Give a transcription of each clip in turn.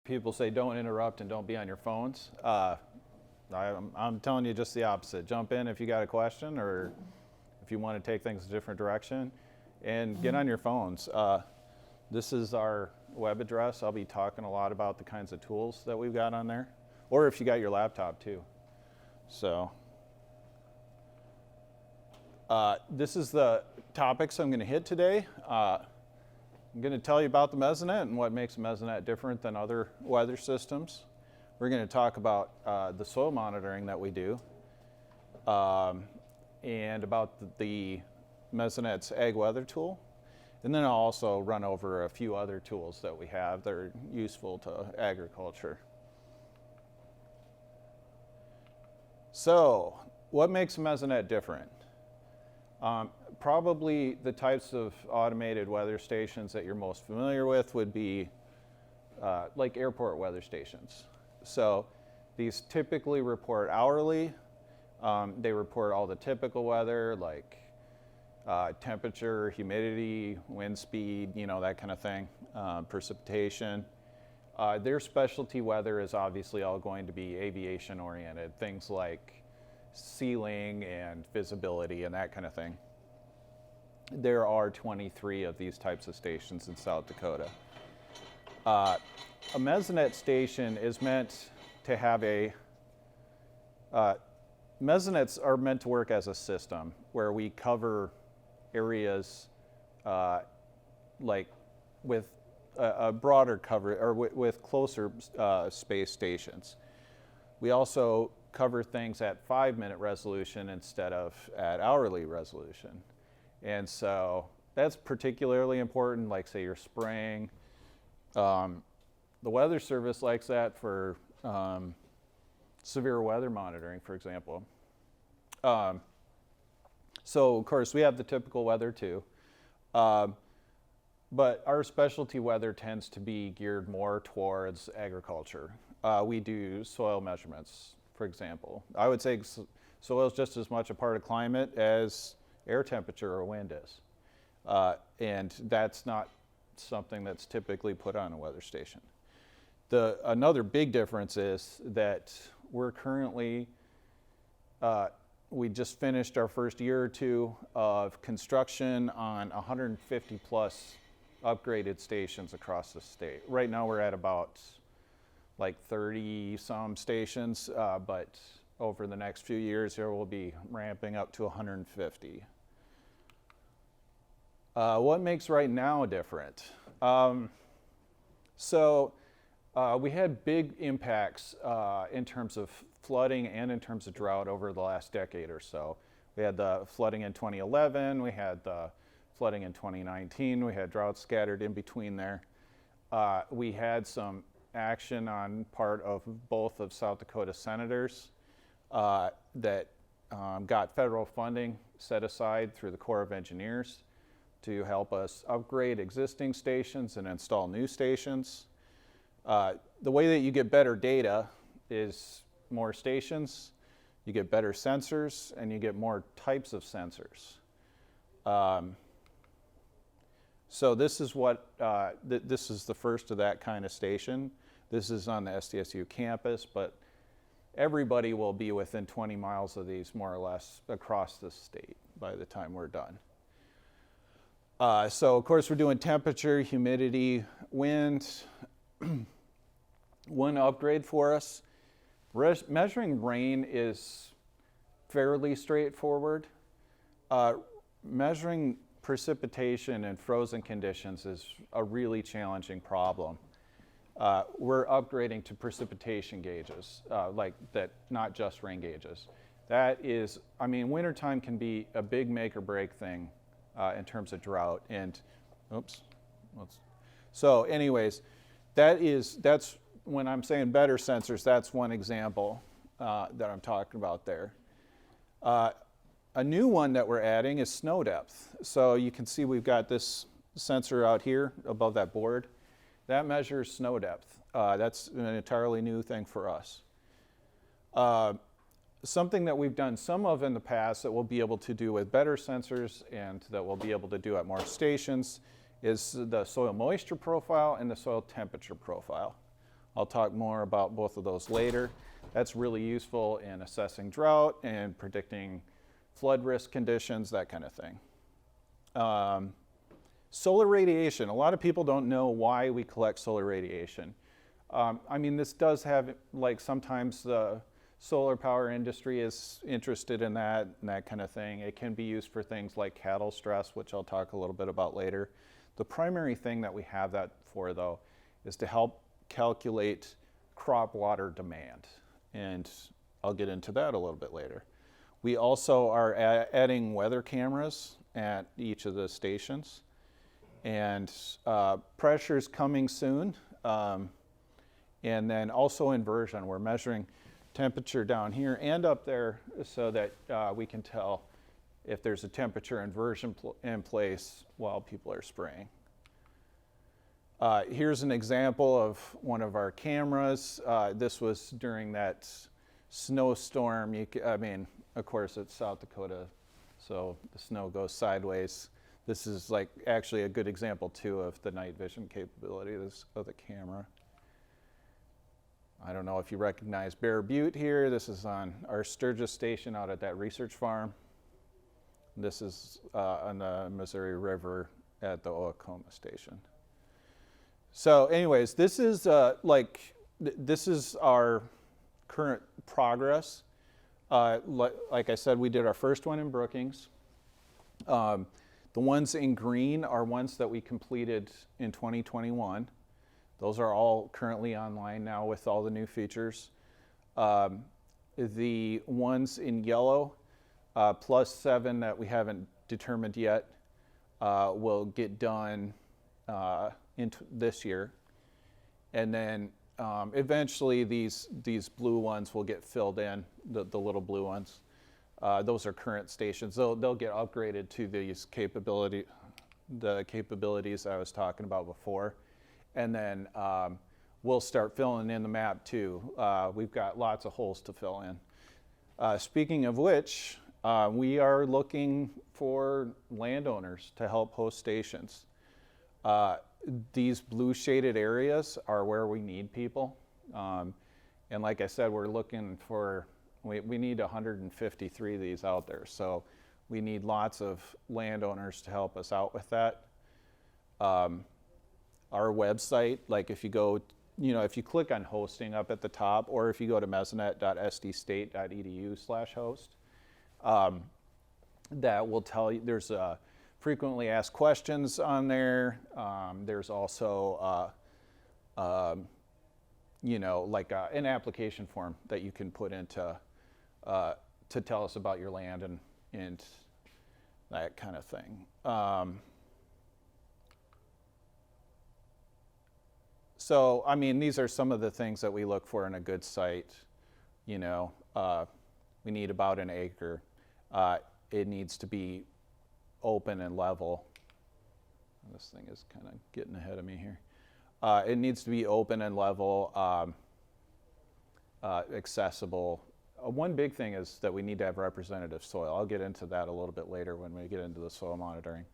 people say don't interrupt and don't be on your phones. I'm telling you just the opposite. Jump in if you got a question or if you want to take things a different direction, and get on your phones. This is our web address. I'll be talking a lot about the kinds of tools that we've got on there, or if you got your laptop too. So this is the topics I'm going to hit today. I'm going to tell you about the Mesonet and what makes Mesonet different than other weather systems. We're going to talk about the soil monitoring that we do, and about the Mesonet's ag weather tool. And then I'll also run over a few other tools that we have that are useful to agriculture. So, what makes Mesonet different? Probably the types of automated weather stations that you're most familiar with would be like airport weather stations. So these typically report hourly. They report all the typical weather like temperature, humidity, wind speed, that kind of thing, precipitation. Their specialty weather is obviously all going to be aviation oriented, things like ceiling and visibility and that kind of thing. There are 23 of these types of stations in South Dakota. A Mesonet station is meant to have Mesonets are meant to work as a system where we cover areas like with a broader cover or with closer space stations. We also cover things at 5-minute resolution instead of at hourly resolution. And so that's particularly important, like say you're spraying. The Weather Service likes that for severe weather monitoring, for example. So of course we have the typical weather too. But our specialty weather tends to be geared more towards agriculture. We do soil measurements, for example. I would say soil is just as much a part of climate as air temperature or wind is. And that's not something that's typically put on a weather station. Another big difference is that we're currently, we just finished our first year or two of construction on 150 plus upgraded stations across the state. Right now we're at about like 30 some stations, but over the next few years here we'll be ramping up to 150. What makes right now different? We had big impacts in terms of flooding and in terms of drought over the last decade or so. We had the flooding in 2011, we had the flooding in 2019, we had drought scattered in between there. We had some action on part of both of South Dakota senators that got federal funding set aside through the Corps of Engineers to help us upgrade existing stations and install new stations. The way that you get better data is more stations, you get better sensors, and you get more types of sensors. So this is this is the first of that kind of station. This is on the SDSU campus, but everybody will be within 20 miles of these more or less across the state by the time we're done. So of course we're doing temperature, humidity, wind. One upgrade for us, measuring rain is fairly straightforward. Measuring precipitation in frozen conditions is a really challenging problem. We're upgrading to precipitation gauges, like that, not just rain gauges. That is, wintertime can be a big make or break thing in terms of drought. And, so anyways, that's when I'm saying better sensors, that's one example that I'm talking about there. A new one that we're adding is snow depth. So you can see we've got this sensor out here above that board. That measures snow depth. That's an entirely new thing for us. Something that we've done some of in the past that we'll be able to do with better sensors and that we'll be able to do at more stations is the soil moisture profile and the soil temperature profile. I'll talk more about both of those later. That's really useful in assessing drought and predicting flood risk conditions, that kind of thing. Solar radiation. A lot of people don't know why we collect solar radiation. I mean, this does have, like, sometimes the solar power industry is interested in that and that kind of thing. It can be used for things like cattle stress, which I'll talk a little bit about later. The primary thing that we have that for, though, is to help calculate crop water demand. And I'll get into that a little bit later. We also are adding weather cameras at each of the stations. And pressure's coming soon. And then also inversion. We're measuring temperature down here and up there so that we can tell if there's a temperature inversion in place while people are spraying. Here's an example of one of our cameras. This was during that snowstorm. I mean, of course, it's South Dakota, so the snow goes sideways. This is like actually a good example too of the night vision capability of the camera. I don't know if you recognize Bear Butte here. This is on our Sturgis station out at that research farm. This is on the Missouri River at the Oakoma station. So anyways, this is this is our current progress. Like I said, we did our first one in Brookings. The ones in green are ones that we completed in 2021. Those are all currently online now with all the new features. The ones in yellow, +7 that we haven't determined yet, will get done into this year. And then eventually these blue ones will get filled in, the little blue ones. Those are current stations. They'll get upgraded to the capabilities I was talking about before. And then we'll start filling in the map too. We've got lots of holes to fill in. Speaking of which, we are looking for landowners to help host stations. These blue shaded areas are where we need people. And like I said, we're looking for, we need 153 of these out there. So we need lots of landowners to help us out with that. Our website, like if you go, if you click on hosting up at the top, or if you go to mesonet.sdstate.edu/host, that will tell you, there's frequently asked questions on there. There's also, like an application form that you can put into to tell us about your land and that kind of thing. So, I mean, these are some of the things that we look for in a good site. We need about an acre. It needs to be open and level. This thing is kind of getting ahead of me here. It needs to be open and level, accessible. One big thing is that we need to have representative soil. I'll get into that a little bit later when we get into the soil monitoring,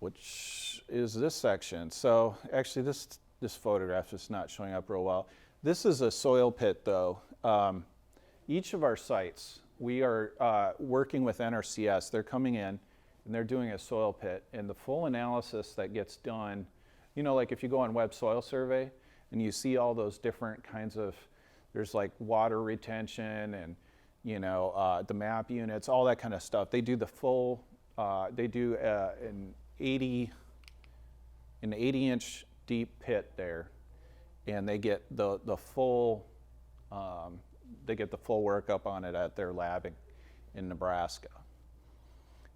which is this section. So actually this photograph is not showing up real well. This is a soil pit though. Each of our sites, we are working with NRCS. They're coming in and they're doing a soil pit, and the full analysis that gets done, like if you go on Web Soil Survey and you see all those different kinds of, there's like water retention and the map units, all that kind of stuff. They do the full, they do an 80-inch deep pit there, and they get the full workup on it at their lab in Nebraska.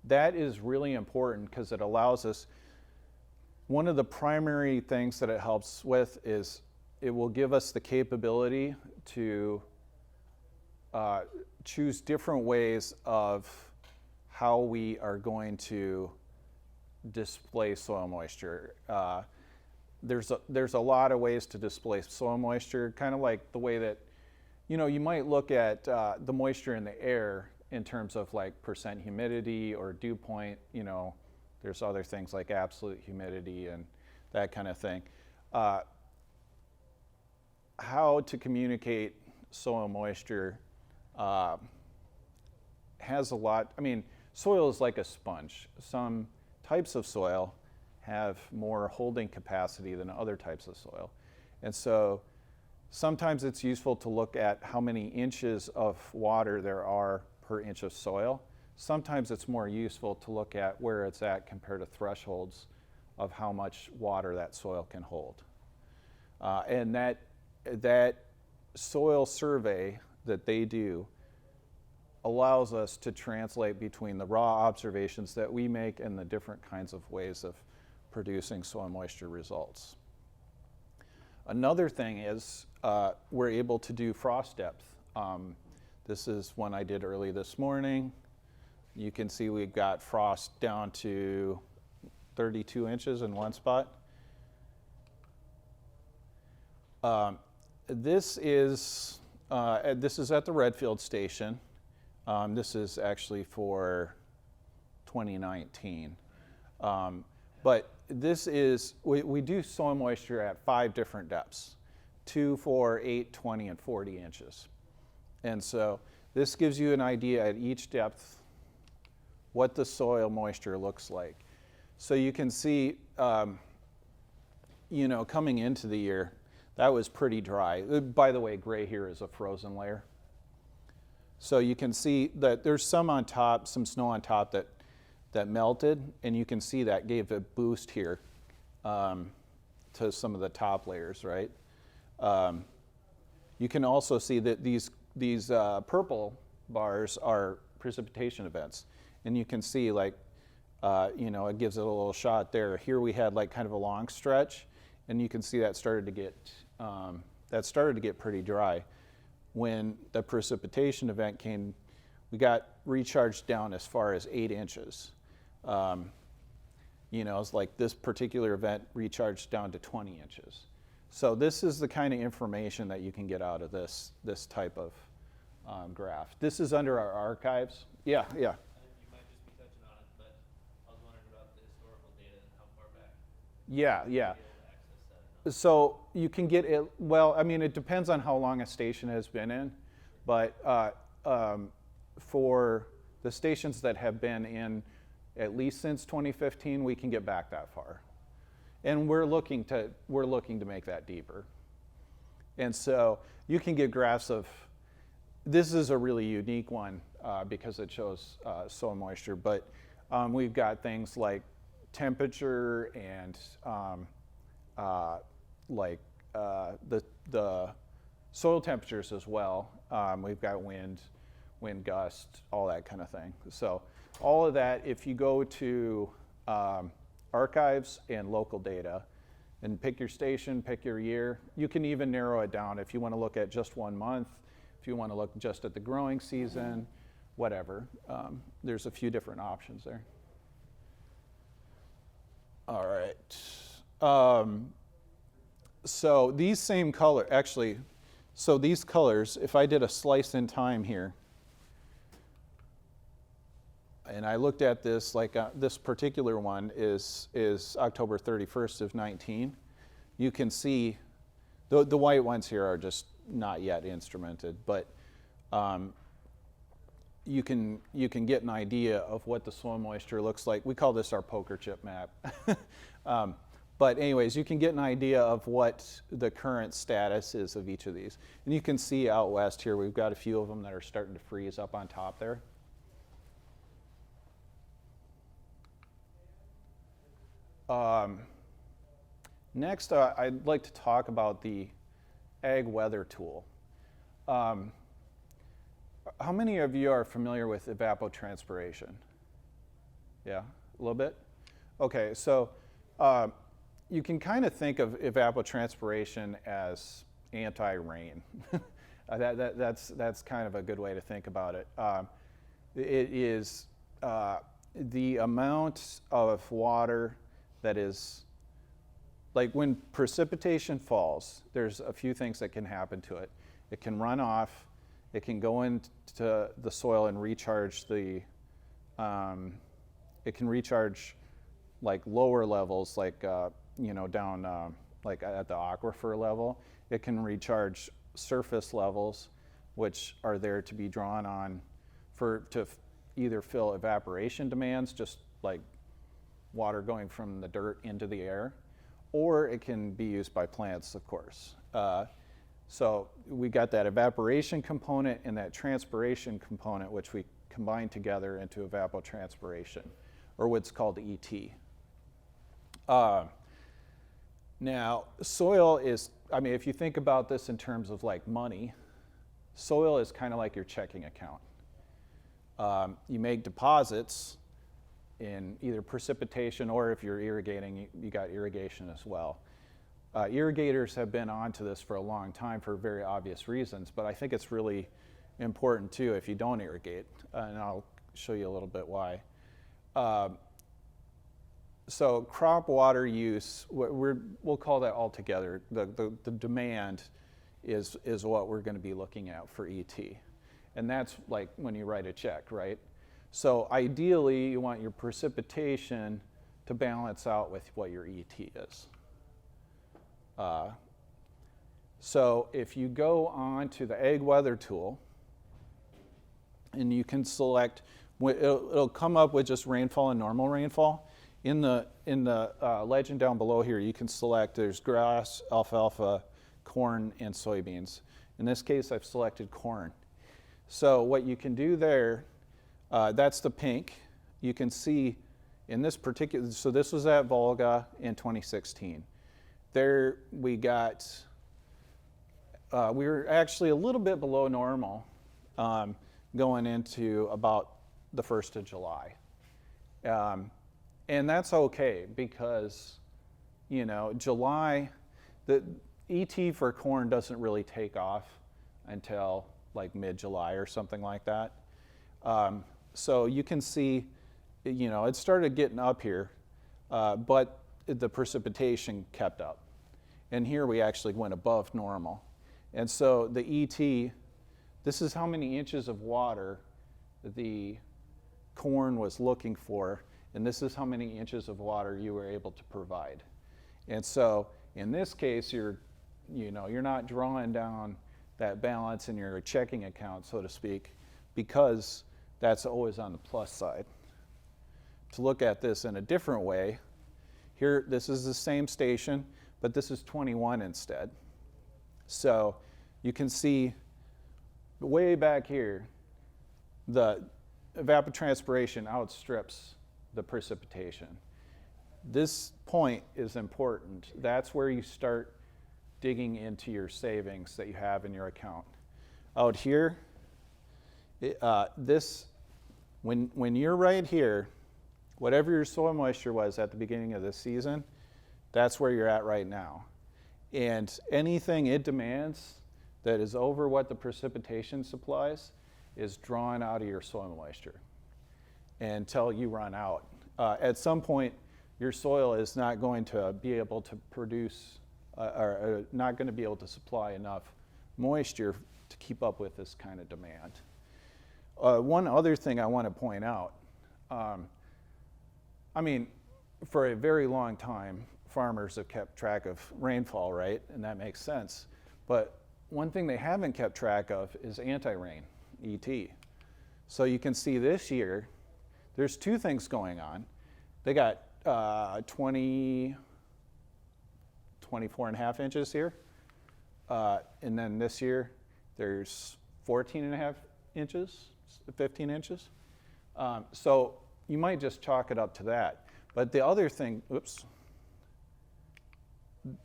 That is really important because it allows us, one of the primary things that it helps with is it will give us the capability to choose different ways of how we are going to display soil moisture. There's a lot of ways to display soil moisture, kind of like the way that, you might look at the moisture in the air in terms of like percent humidity or dew point. There's other things like absolute humidity and that kind of thing. how to communicate soil moisture has a lot. I mean, soil is like a sponge. Some types of soil have more holding capacity than other types of soil. And so sometimes it's useful to look at how many inches of water there are per inch of soil. Sometimes it's more useful to look at where it's at compared to thresholds of how much water that soil can hold. And that soil survey that they do allows us to translate between the raw observations that we make and the different kinds of ways of producing soil moisture results. Another thing is we're able to do frost depth. This is one I did early this morning. You can see we've got frost down to 32 inches in one spot. This is at the Redfield station. This is actually for 2019. But this is, we do soil moisture at 5 different depths, 2, 4, 8, 20, and 40 inches. And so this gives you an idea at each depth what the soil moisture looks like. So you can see, coming into the year, that was pretty dry. By the way, gray here is a frozen layer. So you can see that there's some on top, some snow on top that melted, and you can see that gave a boost here to some of the top layers, right? You can also see that these purple bars are precipitation events. And you can see it gives it a little shot there. Here we had like kind of a long stretch, and you can see that started to get pretty dry. When the precipitation event came, we got recharged down as far as 8 inches. It's like this particular event recharged down to 20 inches. So this is the kind of information that you can get out of this type of graph. This is under our archives. Yeah. You might just be touching on it, but I was wondering about the historical data and how far back. Yeah. So you can get it, it depends on how long a station has been in, but for the stations that have been in at least since 2015, we can get back that far. And we're looking to make that deeper. And so you can get graphs of, this is a really unique one because it shows soil moisture, but we've got things like temperature and the soil temperatures as well. We've got wind gust, all that kind of thing. So all of that, if you go to archives and local data and pick your station, pick your year, you can even narrow it down if you want to look at just 1 month, if you want to look just at the growing season, whatever. There's a few different options there. All right. So these same color, actually, so these colors, if I did a slice in time here, and I looked at this, this particular one is October 31st of 19. You can see the white ones here are just not yet instrumented, but you can get an idea of what the soil moisture looks like. We call this our poker chip map. But anyways, you can get an idea of what the current status is of each of these. And you can see out west here, we've got a few of them that are starting to freeze up on top there. Next, I'd like to talk about the ag weather tool. How many of you are familiar with evapotranspiration? Yeah, a little bit? Okay, so you can kind of think of evapotranspiration as anti-rain. That's kind of a good way to think about it. It is the amount of water that is, like when precipitation falls, there's a few things that can happen to it. It can run off, it can go into the soil and recharge it can recharge like lower levels, like down like at the aquifer level. It can recharge surface levels, which are there to be drawn on to either fill evaporation demands, just like water going from the dirt into the air, or it can be used by plants, of course. So we got that evaporation component and that transpiration component, which we combine together into evapotranspiration, or what's called ET. Now, soil is, I mean, if you think about this in terms of like money, soil is kind of like your checking account. You make deposits in either precipitation, or if you're irrigating, you got irrigation as well. Irrigators have been onto this for a long time for very obvious reasons, but I think it's really important too if you don't irrigate, and I'll show you a little bit why. So crop water use, we'll call that all together. The demand is what we're going to be looking at for ET. And that's like when you write a check, right? So ideally, you want your precipitation to balance out with what your ET is. So if you go on to the ag weather tool, and you can select, it'll come up with just rainfall and normal rainfall. In the legend down below here, you can select, there's grass, alfalfa, corn, and soybeans. In this case, I've selected corn. So what you can do there, that's the pink. You can see in this particular, so this was at Volga in 2016. There we got, we were actually a little bit below normal going into about the 1st of July. And that's okay because, you know, July, the ET for corn doesn't really take off until like mid-July or something like that. So you can see, you know, it started getting up here, but the precipitation kept up. And here we actually went above normal. And so the ET, this is how many inches of water the corn was looking for, and this is how many inches of water you were able to provide. And so in this case, you're not drawing down that balance in your checking account, so to speak, because that's always on the plus side. To look at this in a different way, here, this is the same station, but this is 21 instead. So you can see way back here, the evapotranspiration outstrips the precipitation. This point is important. That's where you start digging into your savings that you have in your account. Out here, when you're right here, whatever your soil moisture was at the beginning of this season, that's where you're at right now. And anything it demands that is over what the precipitation supplies is drawn out of your soil moisture until you run out. At some point, your soil is not going to be able to produce, or not going to be able to supply enough moisture to keep up with this kind of demand. One other thing I want to point out, I mean, for a very long time, farmers have kept track of rainfall, right? And that makes sense. But one thing they haven't kept track of is anti-rain, ET. So you can see this year, there's two things going on. They got 24 and a half inches here. And then this year, there's 14 and a half inches, 15 inches. So you might just chalk it up to that. But the other thing,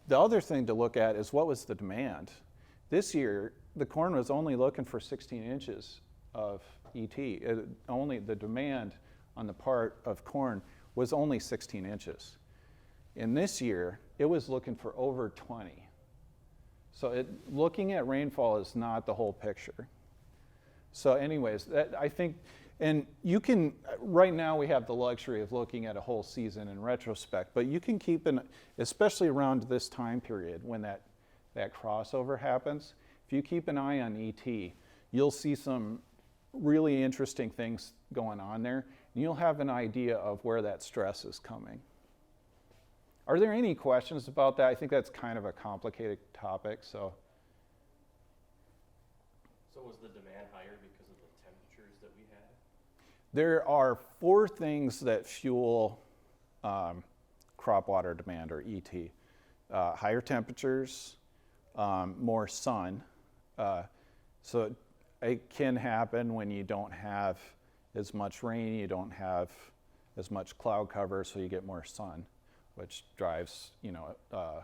the other thing to look at is what was the demand. This year, the corn was only looking for 16 inches of ET. Only the demand on the part of corn was only 16 inches. In this year, it was looking for over 20. So looking at rainfall is not the whole picture. So anyways, I think, and you can, right now we have the luxury of looking at a whole season in retrospect, but you can keep especially around this time period when that crossover happens, if you keep an eye on ET, you'll see some really interesting things going on there, and you'll have an idea of where that stress is coming. Are there any questions about that? I think that's kind of a complicated topic, so. So was the demand higher because of the temperatures that we had? There are 4 things that fuel crop water demand, or ET. Higher temperatures, more sun. So it can happen when you don't have as much rain, you don't have as much cloud cover, so you get more sun, which drives, that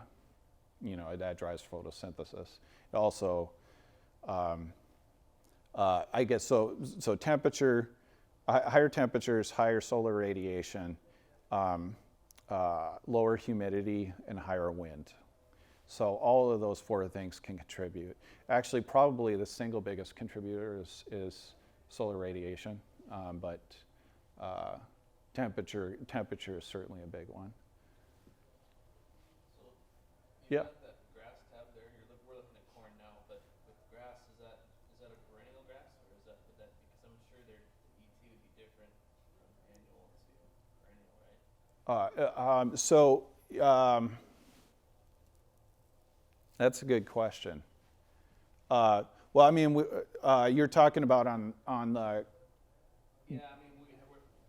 drives photosynthesis. It also, I guess, so temperature, higher temperatures, higher solar radiation, lower humidity, and higher wind. So all of those 4 things can contribute. Actually, probably the single biggest contributor is solar radiation, but temperature is certainly a big one. So you Yeah. got that grass tab there. We're looking at corn now, but with grass, is that a perennial grass, or would that because I'm sure the ET would be different from annual to perennial, right? That's a good question. Well, I mean, you're talking about on the, Yeah, I mean,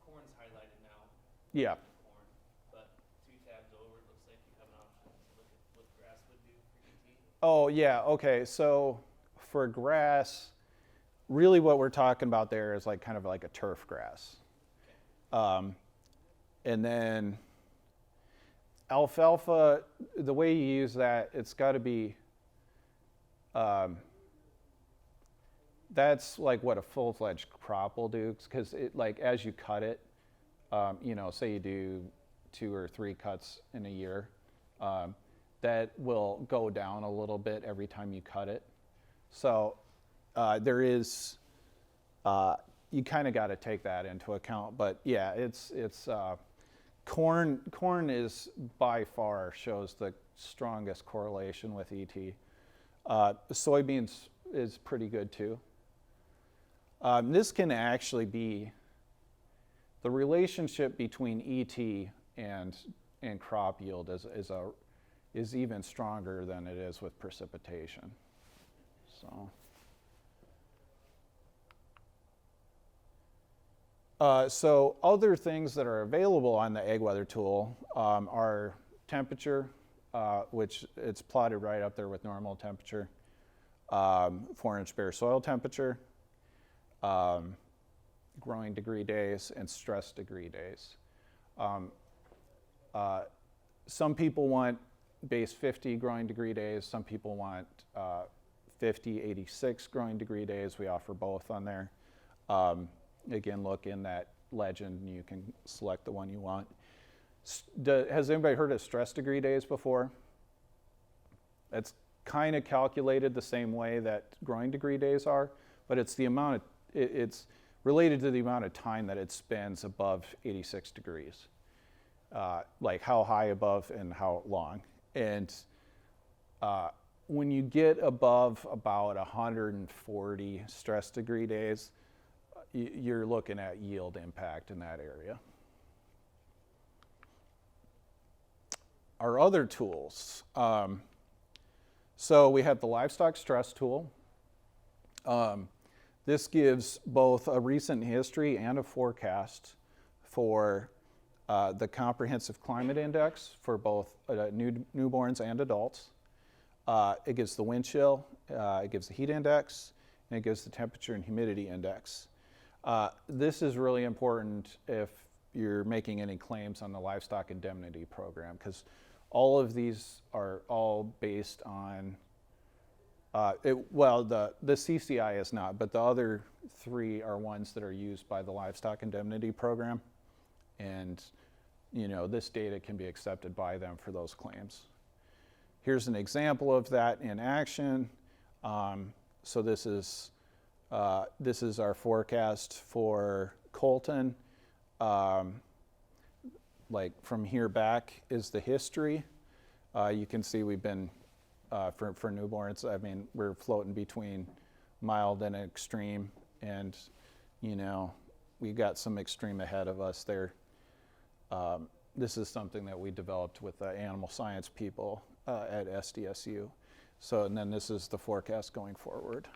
corn's highlighted now. yeah. Corn, but 2 tabs over, it looks like you have an option to look at what grass would do for ET. Oh, yeah, okay. So for grass, really what we're talking about there is like kind of like a turf grass. And then alfalfa, the way you use that, it's got to be, that's like what a full-fledged crop will do, because it, like, as you cut it, say you do 2 or 3 cuts in a year, that will go down a little bit every time you cut it. So there is, you kind of got to take that into account. But yeah, it's corn is by far shows the strongest correlation with ET. Soybeans is pretty good too. This can actually be, the relationship between ET and crop yield is even stronger than it is with precipitation. So other things that are available on the Ag Weather tool are temperature, which it's plotted right up there with normal temperature, 4-inch bare soil temperature, growing degree days, and stress degree days. Some people want base 50 growing degree days. Some people want 50, 86 growing degree days. We offer both on there. Again, look in that legend and you can select the one you want. Has anybody heard of stress degree days before? It's kind of calculated the same way that growing degree days are, but it's the amount of, it's related to the amount of time that it spends above 86 degrees. Like how high above and how long. And when you get above about 140 stress degree days, you're looking at yield impact in that area. Our other tools. So we have the livestock stress tool. This gives both a recent history and a forecast for the Comprehensive Climate Index for both newborns and adults. It gives the wind chill, it gives the heat index, and it gives the temperature and humidity index. This is really important if you're making any claims on the livestock indemnity program, because all of these are all based on, the CCI is not, but the other 3 are ones that are used by the livestock indemnity program. And this data can be accepted by them for those claims. Here's an example of that in action. So this is our forecast for Colton. Like from here back is the history. You can see we've been, for newborns, I mean, we're floating between mild and extreme, and we got some extreme ahead of us there. this is something that we developed with the animal science people at SDSU. So, and then this is the forecast going forward.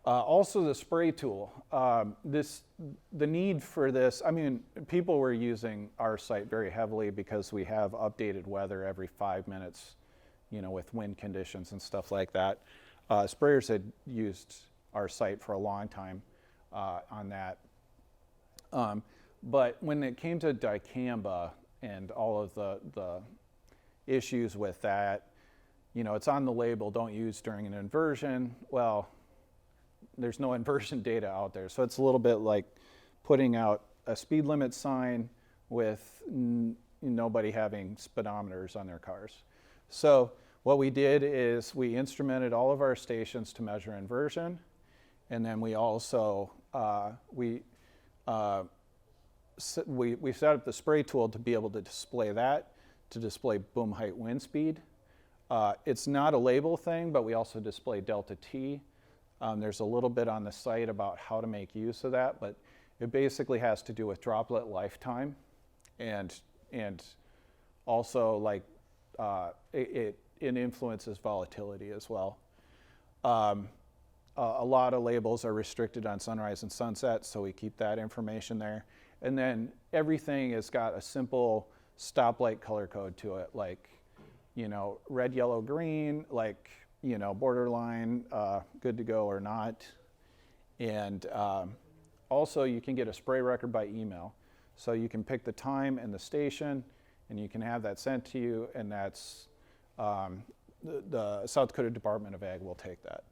Also the spray tool. The need for this, I mean, people were using our site very heavily because we have updated weather every 5 minutes, you know, with wind conditions and stuff like that. Sprayers had used our site for a long time on that. But when it came to dicamba and all of the issues with that, you know, it's on the label, don't use during an inversion. Well, there's no inversion data out there. So it's a little bit like putting out a speed limit sign with nobody having speedometers on their cars. So what we did is we instrumented all of our stations to measure inversion. And then we also, we set up the spray tool to be able to display that, to display boom height wind speed. It's not a label thing, but we also display delta T. There's a little bit on the site about how to make use of that, but it basically has to do with droplet lifetime, and also like it influences volatility as well. A lot of labels are restricted on sunrise and sunset, so we keep that information there. And then everything has got a simple stoplight color code to it, like, you know, red, yellow, green, like, you know, borderline, good to go or not. And also you can get a spray record by email. So you can pick the time and the station, and you can have that sent to you, and that's, the South Dakota Department of Ag will take that.